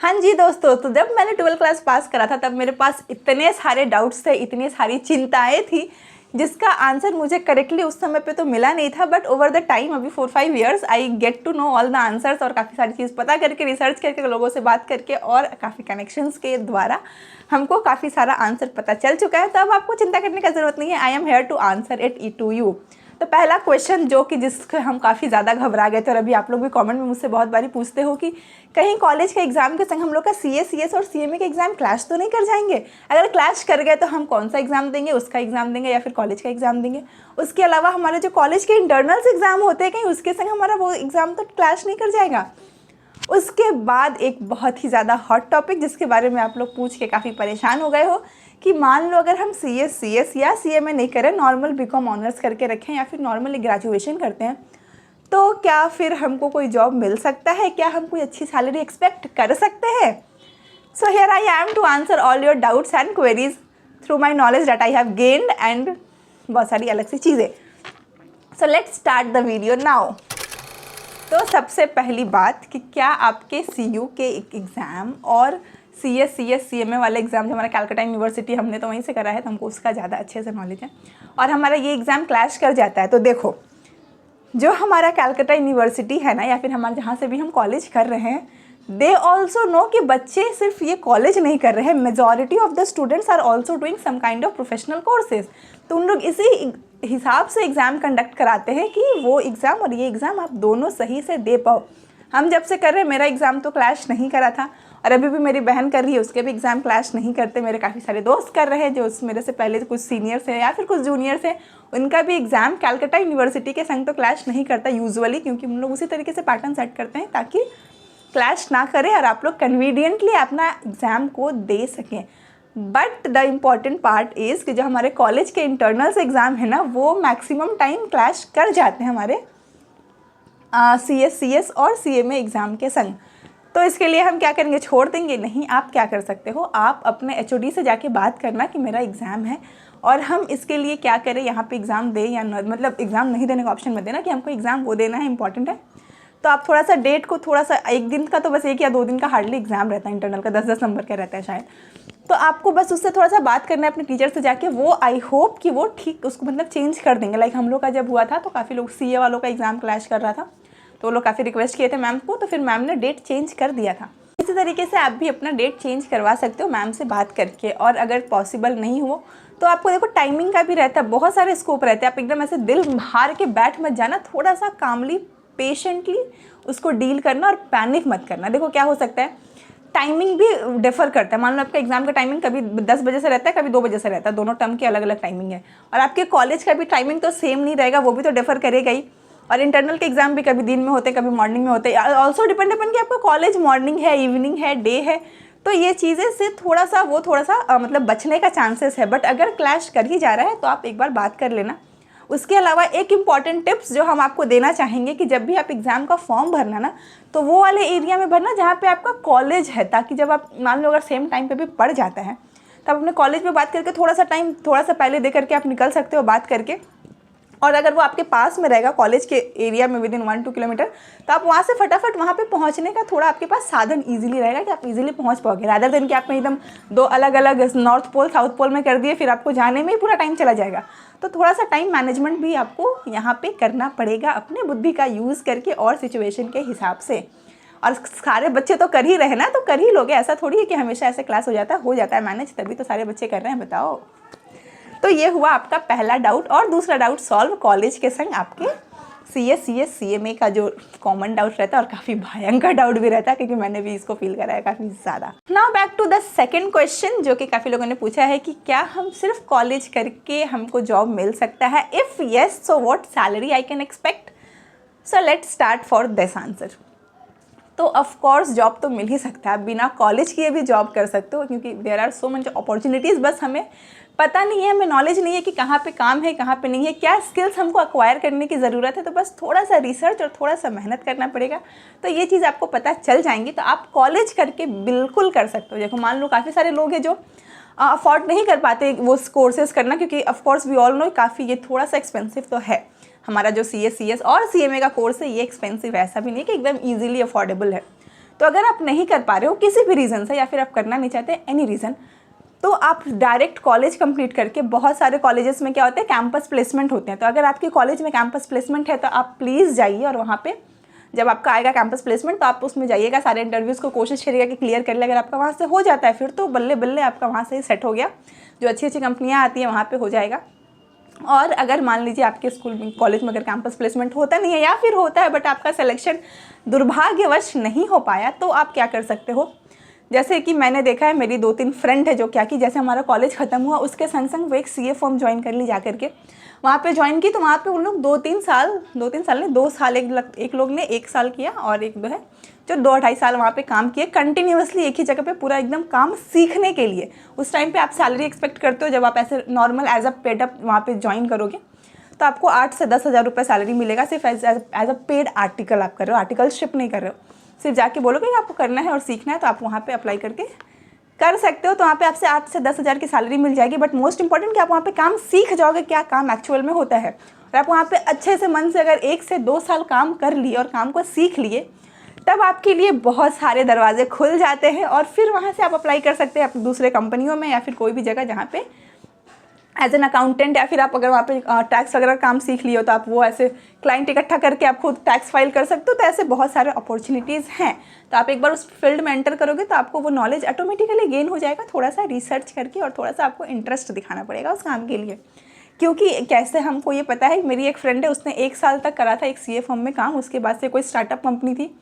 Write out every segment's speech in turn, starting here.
हाँ जी दोस्तों, तो जब मैंने 12th क्लास पास करा था तब मेरे पास इतने सारे डाउट्स थे, इतनी सारी चिंताएं थी जिसका आंसर मुझे करेक्टली उस समय पे तो मिला नहीं था। बट ओवर द टाइम, अभी 4-5 years, I get to know all the answers और काफ़ी सारी चीज़ पता करके, रिसर्च करके, लोगों से बात करके और काफ़ी कनेक्शंस के द्वारा हमको काफ़ी सारा आंसर पता चल चुका है। तो अब आपको चिंता करने का ज़रूरत नहीं है। I am here to answer it to you. तो पहला क्वेश्चन जो कि जिसके हम काफ़ी ज़्यादा घबरा गए थे, और अभी आप लोग भी कमेंट में मुझसे बहुत बारी पूछते हो कि कहीं कॉलेज के एग्ज़ाम के संग हम लोग का CS और CMA के एग्ज़ाम क्लैश तो नहीं कर जाएंगे। अगर क्लैश कर गए तो हम कौन सा एग्ज़ाम देंगे, उसका एग्ज़ाम देंगे या फिर कॉलेज का एग्ज़ाम देंगे। उसके अलावा हमारे जो कॉलेज के इंटरनल्स एग्ज़ाम होते हैं, कहीं उसके संग हमारा वो एग्ज़ाम तो क्लैश नहीं कर जाएगा। उसके बाद एक बहुत ही ज़्यादा हॉट टॉपिक जिसके बारे में आप लोग पूछ के काफ़ी परेशान हो गए हो कि मान लो अगर हम CS या CMA नहीं करें, नॉर्मल BCom ऑनर्स करके रखें या फिर नॉर्मली ग्रेजुएशन करते हैं, तो क्या फिर हमको कोई जॉब मिल सकता है? क्या हम कोई अच्छी सैलरी एक्सपेक्ट कर सकते हैं? So here I am to answer all your doubts and queries through my knowledge that I have gained and बहुत सारी अलग सी चीज़ें। So let's start the video now. तो सबसे पहली बात कि क्या आपके CU के एग्ज़ाम और CS CMA वाले एग्ज़ाम जो हमारा कैलकाटा यूनिवर्सिटी, हमने तो वहीं से करा है तो हमको उसका ज़्यादा अच्छे से नॉलेज है, और हमारा ये एग्ज़ाम क्लैश कर जाता है। तो देखो, जो हमारा कैलकाटा यूनिवर्सिटी है ना, या फिर हमारे जहाँ से भी हम कॉलेज कर रहे हैं, दे ऑल्सो नो कि बच्चे सिर्फ ये कॉलेज नहीं कर रहे हैं, majority of the students are also doing some kind of professional courses. तो उन लोग इसी हिसाब से एग्ज़ाम कंडक्ट कराते हैं कि वो एग्ज़ाम और ये एग्ज़ाम आप दोनों सही से दे पाओ। हम जब से कर रहे हैं, मेरा एग्ज़ाम तो क्लैश नहीं करा था, और अभी भी मेरी बहन कर रही है, उसके भी एग्ज़ाम क्लैश नहीं करते। मेरे काफ़ी सारे दोस्त कर रहे हैं जो मेरे से पहले कुछ सीनियर्स हैं या फिर कुछ जूनियर्स हैं, उनका भी एग्ज़ाम कैलकाटा यूनिवर्सिटी के संग तो क्लैश नहीं करता यूजुअली, क्योंकि हम लोग उसी तरीके से पैटर्न सेट करते हैं ताकि क्लैश ना करें और आप लोग कन्वीनियंटली अपना एग्ज़ाम को दे सकें। But the important part is कि जो हमारे कॉलेज के इंटरनल्स एग्ज़ाम है ना, वो मैक्सिमम टाइम क्लैश कर जाते हैं हमारे CS और CMA एग्ज़ाम के संग। तो इसके लिए हम क्या करेंगे? छोड़ देंगे? नहीं, आप क्या कर सकते हो, आप अपने HOD से जाके बात करना कि मेरा एग्ज़ाम है और हम इसके लिए क्या करें, यहाँ पे एग्ज़ाम दें या न, मतलब एग्ज़ाम नहीं देने का ऑप्शन मत देना कि हमको एग्ज़ाम वो देना है, इंपॉर्टेंट है। तो आप थोड़ा सा डेट को थोड़ा सा, एक दिन का तो बस 1 या 2 दिन का हार्डली एग्ज़ाम रहता है, इंटरनल का 10-10 नंबर का रहता है शायद। तो आपको बस उससे थोड़ा सा बात करना है अपने टीचर से जाके, वो आई होप कि वो ठीक उसको मतलब चेंज कर देंगे। लाइक हम लोग का जब हुआ था तो काफ़ी लोग CA वालों का एग्ज़ाम क्लैश कर रहा था, तो वो लोग काफ़ी रिक्वेस्ट किए थे मैम को, तो फिर मैम ने डेट चेंज कर दिया था। इसी तरीके से आप भी अपना डेट चेंज करवा सकते हो मैम से बात करके। और अगर पॉसिबल नहीं हो तो आपको देखो टाइमिंग का भी रहता है, बहुत सारे स्कोप रहते हैं। आप एकदम ऐसे दिल हार के बैठ मत जाना, थोड़ा सा कामली पेशेंटली उसको डील करना और पैनिक मत करना। देखो क्या हो सकता है, टाइमिंग भी डिफर करता है। मान लो आपका एग्जाम का टाइमिंग कभी 10 बजे से रहता है, कभी 2 बजे से रहता है, दोनों टर्म की अलग अलग टाइमिंग है। और आपके कॉलेज का भी टाइमिंग तो सेम नहीं रहेगा, वो भी तो डिफर करेगा ही। और इंटरनल के एग्जाम भी कभी दिन में होते हैं, कभी मॉर्निंग में होते हैं। ऑल्सो डिपेंड अपन कि आपका कॉलेज मॉर्निंग है, इवनिंग है, डे है। तो ये चीज़ें से थोड़ा सा मतलब बचने का चांसेस है। बट अगर क्लैश कर ही जा रहा है तो आप एक बार बात कर लेना। उसके अलावा एक इम्पॉर्टेंट टिप्स जो हम आपको देना चाहेंगे कि जब भी आप एग्ज़ाम का फॉर्म भरना ना, तो वो वाले एरिया में भरना जहाँ पे आपका कॉलेज है, ताकि जब आप मान लो अगर सेम टाइम पे भी पड़ जाता है तब अपने कॉलेज में बात करके थोड़ा सा टाइम थोड़ा सा पहले दे करके आप निकल सकते हो बात करके। और अगर वो आपके पास में रहेगा कॉलेज के एरिया में विदिन 1-2 किलोमीटर, तो आप वहाँ से फटाफट वहाँ पे पहुँचने का थोड़ा आपके पास साधन इजीली रहेगा कि आप इजीली पहुँच पाओगे, रादर देन कि आपने एकदम 2 अलग अलग नॉर्थ पोल साउथ पोल में कर दिए, फिर आपको जाने में ही पूरा टाइम चला जाएगा। तो थोड़ा सा टाइम मैनेजमेंट भी आपको यहाँ पे करना पड़ेगा, अपने बुद्धि का यूज़ करके और सिचुएशन के हिसाब से। और सारे बच्चे तो कर ही रहे ना, तो कर ही लोगे, ऐसा थोड़ी है कि हमेशा ऐसे क्लास हो जाता है मैनेज, तभी तो सारे बच्चे कर रहे हैं, बताओ। तो ये हुआ आपका पहला डाउट। और दूसरा डाउट सॉल्व कॉलेज के संग आपके CS CMA का जो कॉमन डाउट रहता है, और काफ़ी भयंकर डाउट भी रहता है क्योंकि मैंने भी इसको फील करा है काफ़ी ज़्यादा। Now back to the second question जो कि काफ़ी लोगों ने पूछा है कि क्या हम सिर्फ कॉलेज करके हमको जॉब मिल सकता है? If yes, so what salary I can expect? So let's start for this answer. तो ऑफ कोर्स जॉब तो मिल ही सकता है, आप बिना कॉलेज किए भी जॉब कर सकते हो, क्योंकि there are so much opportunities. बस हमें पता नहीं है, हमें नॉलेज नहीं है कि कहाँ पे काम है, कहाँ पे नहीं है, क्या स्किल्स हमको अक्वायर करने की ज़रूरत है। तो बस थोड़ा सा रिसर्च और थोड़ा सा मेहनत करना पड़ेगा, तो ये चीज़ आपको पता चल जाएंगी। तो आप कॉलेज करके बिल्कुल कर सकते हो। देखो मान लो काफ़ी सारे लोग हैं जो अफोर्ड नहीं कर पाते वो कोर्सेज़ करना, क्योंकि ऑफकोर्स वी ऑल नो काफ़ी ये थोड़ा सा एक्सपेंसिव तो है। हमारा जो CS और CMA का कोर्स है ये एक्सपेंसिव है, ऐसा भी नहीं कि एकदम ईजिली अफोर्डेबल है। तो अगर आप नहीं कर पा रहे हो किसी भी रीज़न से, या फिर आप करना नहीं चाहते एनी रीज़न, तो आप डायरेक्ट कॉलेज कंप्लीट करके, बहुत सारे कॉलेजेस में क्या होता है कैंपस प्लेसमेंट होते हैं, तो अगर आपके कॉलेज में कैंपस प्लेसमेंट है तो आप प्लीज़ जाइए, और वहाँ पे जब आपका आएगा कैंपस प्लेसमेंट तो आप उसमें जाइएगा, सारे इंटरव्यूज़ को कोशिश करिएगा कि क्लियर कर ले। अगर आपका वहाँ से हो जाता है फिर तो बल्ले बल्ले आपका वहाँ से ही सेट हो गया, जो अच्छी अच्छी कंपनियाँ आती हैं वहाँ पर हो जाएगा। और अगर मान लीजिए आपके स्कूल में, कॉलेज में अगर कैंपस प्लेसमेंट होता नहीं है, या फिर होता है बट आपका सिलेक्शन दुर्भाग्यवश नहीं हो पाया, तो आप क्या कर सकते हो, जैसे कि मैंने देखा है, मेरी 2-3 फ्रेंड है जो क्या कि जैसे हमारा कॉलेज ख़त्म हुआ उसके संग संग वो एक CA फॉर्म ज्वाइन कर ली जा करके, वहाँ पे ज्वाइन की, तो वहाँ पे उन लोग 2 साल, एक लोग ने 1 साल किया और एक दो है जो 2-2.5 साल वहाँ पे काम किए कंटिन्यूसली एक ही जगह पे, पूरा एकदम काम सीखने के लिए। उस टाइम पे आप सैलरी एक्सपेक्ट करते हो, जब आप ऐसे normal as a paid up वहाँ पे ज्वाइन करोगे तो आपको 8 से 10 हज़ार रुपये सैलरी मिलेगा, सिर्फ एज अ पेड आर्टिकल आप कर रहे हो, आर्टिकलशिप नहीं कर रहे हो, सिर्फ जाके बोलोगे कि आपको करना है और सीखना है, तो आप वहाँ पे अप्लाई करके कर सकते हो। तो वहाँ पे आपसे 8 से 10 हज़ार की सैलरी मिल जाएगी, बट मोस्ट इंपॉर्टेंट कि आप वहाँ पे काम सीख जाओगे, क्या काम एक्चुअल में होता है, और आप वहाँ पे अच्छे से मन से अगर 1 से 2 साल काम कर लिए और काम को सीख लिए, तब आपके लिए बहुत सारे दरवाजे खुल जाते हैं, और फिर वहाँ से आप अप्लाई कर सकते हैं अपनी दूसरे कंपनियों में, या फिर कोई भी जगह जहाँ पे एज एन अकाउंटेंट, या फिर आप अगर वहाँ पे टैक्स वगैरह काम सीख लियो तो आप वो ऐसे क्लाइंट इकट्ठा करके आप खुद टैक्स फाइल कर सकते हो। तो ऐसे बहुत सारे अपॉर्चुनिटीज़ हैं, तो आप एक बार उस फील्ड में एंटर करोगे तो आपको वो नॉलेज ऑटोमेटिकली गेन हो जाएगा, थोड़ा सा रिसर्च करके, और थोड़ा सा आपको इंटरेस्ट दिखाना पड़ेगा उस काम के लिए। क्योंकि कैसे हमको ये पता है, मेरी एक फ्रेंड है, उसने 1 साल तक करा था एक CA फर्म में काम, उसके बाद से कोई स्टार्टअप कंपनी थी,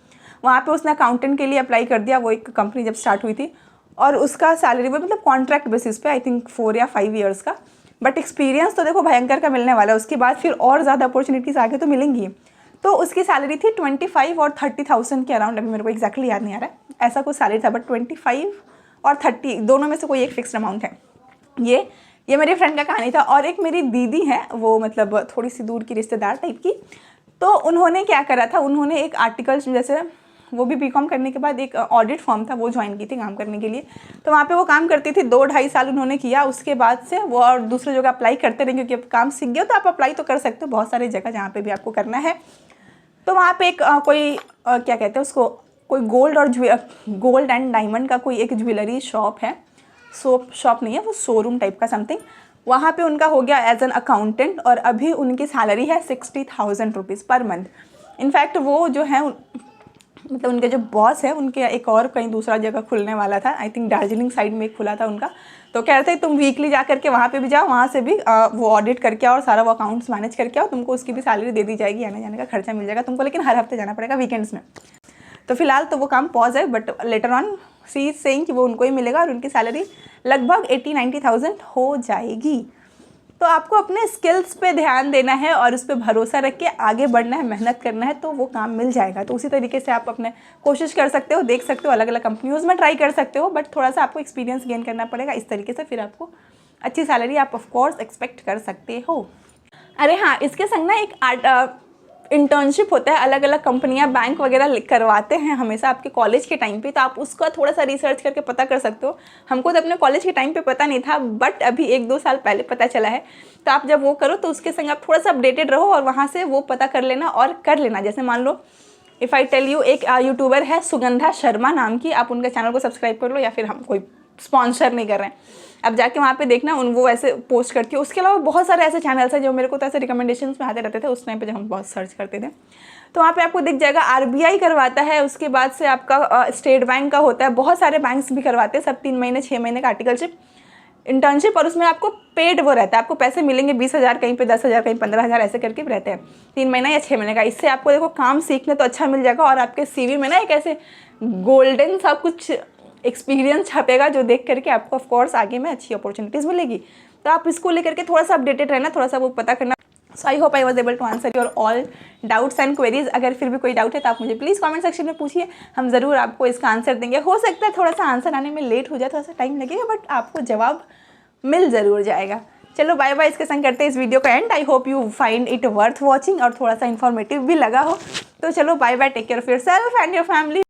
वहाँ पे उसने अकाउंटेंट के लिए अप्लाई कर दिया, वो एक कंपनी जब स्टार्ट हुई थी, और उसका सैलरी वो मतलब कॉन्ट्रैक्ट बेसिस पे, आई थिंक 4 या 5 ईयर्स का, बट एक्सपीरियंस तो देखो भयंकर का मिलने वाला है। उसके बाद फिर और ज़्यादा अपॉर्चुनिटीज़ आगे तो मिलेंगी। तो उसकी सैलरी थी 25 और 30,000 के अराउंड, अभी मेरे को एक्जैक्टली याद नहीं आ रहा है, ऐसा कुछ सैलरी था, बट 25 और 30 दोनों में से कोई एक फिक्स्ड अमाउंट है। ये मेरी फ्रेंड का कहानी था। और एक मेरी दीदी है, वो मतलब थोड़ी सी दूर की रिश्तेदार टाइप की, तो उन्होंने क्या करा था, उन्होंने एक आर्टिकल, जैसे वो भी BCom करने के बाद एक ऑडिट फर्म था वो ज्वाइन की थी काम करने के लिए, तो वहाँ पे वो काम करती थी, 2-2.5 साल उन्होंने किया। उसके बाद से वो और दूसरे जगह अप्लाई करते रहे, क्योंकि अब काम सीख गए तो आप अप्लाई तो कर सकते हो बहुत सारी जगह जहाँ पे भी आपको करना है। तो वहाँ पे एक कोई क्या कहते हैं उसको, कोई गोल्ड एंड डायमंड का कोई एक ज्वेलरी शॉप है, शॉप नहीं है वो, शोरूम टाइप का समथिंग, वहाँ पे उनका हो गया एज एन अकाउंटेंट, और अभी उनकी सैलरी है 60,000 रुपीज़ पर मंथ। इनफैक्ट वो जो है मतलब उनके जो बॉस है, उनके एक और कहीं दूसरा जगह खुलने वाला था, आई थिंक दार्जिलिंग साइड में एक खुला था उनका, तो कह रहे थे तुम वीकली जा करके वहाँ पे भी जाओ, वहाँ से भी वो ऑडिट करके आओ और सारा वो अकाउंट्स मैनेज करके आओ, तुमको उसकी भी सैलरी दे दी जाएगी, आने जाने का खर्चा मिल जाएगा तुमको, लेकिन हर हफ्ते जाना पड़ेगा वीकेंड्स में। तो फिलहाल तो वो काम पॉज है, but later on she is saying कि वो उनको ही मिलेगा, और उनकी सैलरी लगभग 80-90,000 हो जाएगी। तो आपको अपने स्किल्स पे ध्यान देना है और उस पर भरोसा रख के आगे बढ़ना है, मेहनत करना है, तो वो काम मिल जाएगा। तो उसी तरीके से आप अपने कोशिश कर सकते हो, देख सकते हो, अलग अलग कंपनियों में ट्राई कर सकते हो, बट थोड़ा सा आपको एक्सपीरियंस गेन करना पड़ेगा। इस तरीके से फिर आपको अच्छी सैलरी आप ऑफकोर्स एक्सपेक्ट कर सकते हो। अरे हाँ, इसके संग ना एक इंटर्नशिप होता है, अलग अलग कंपनियां बैंक वगैरह करवाते हैं हमेशा आपके कॉलेज के टाइम पे, तो आप उसका थोड़ा सा रिसर्च करके पता कर सकते हो। हमको तो अपने कॉलेज के टाइम पे पता नहीं था, बट अभी 1-2 साल पहले पता चला है। तो आप जब वो करो तो उसके संग आप थोड़ा सा अपडेटेड रहो, और वहाँ से वो पता कर लेना और कर लेना। जैसे मान लो इफ़ आई टेल यू, एक यूट्यूबर है सुगंधा शर्मा नाम की, आप उनके चैनल को सब्सक्राइब कर लो, या फिर हम कोई स्पॉन्सर नहीं कर रहे हैं, अब जाके वहाँ पे देखना, वो ऐसे पोस्ट करती है। उसके अलावा बहुत सारे ऐसे चैनल्स हैं जो मेरे को तो ऐसे रिकमेंडेशंस में आते रहते थे उस टाइम पे जब हम बहुत सर्च करते थे। तो वहाँ पे आपको दिख जाएगा RBI करवाता है, उसके बाद से आपका स्टेट बैंक का होता है, बहुत सारे बैंक्स भी करवाते हैं, सब 3 महीने 6 महीने का आर्टिकलशिप इंटर्नशिप, और उसमें आपको पेड वो रहता है, आपको पैसे मिलेंगे 20,000 कहीं पे 10,000 कहीं 15,000 ऐसे करके रहते हैं, 3 महीना या 6 महीने का। इससे आपको देखो काम सीखने तो अच्छा मिल जाएगा, और आपके CV में ना एक ऐसे गोल्डन सा कुछ एक्सपीरियंस छपेगा, जो देख करके आपको ऑफकोर्स आगे में अच्छी अपॉर्चुनिटीज़ मिलेगी। तो आप इसको लेकर के थोड़ा सा अपडेटेड रहना, थोड़ा सा वो पता करना। So I hope I was able to answer your all doubts and queries. अगर फिर भी कोई डाउट है तो आप मुझे प्लीज़ कमेंट सेक्शन में पूछिए, हम ज़रूर आपको इसका आंसर देंगे। हो सकता है थोड़ा सा आंसर आने में लेट हो जाए, थोड़ा सा टाइम लगेगा, बट आपको जवाब मिल ज़रूर जाएगा। चलो बाय बाय, इसके संग करते हैं इस वीडियो का end. I hope you find it worth watching और थोड़ा सा इन्फॉर्मेटिव भी लगा हो। तो चलो bye bye, take care of yourself and your family.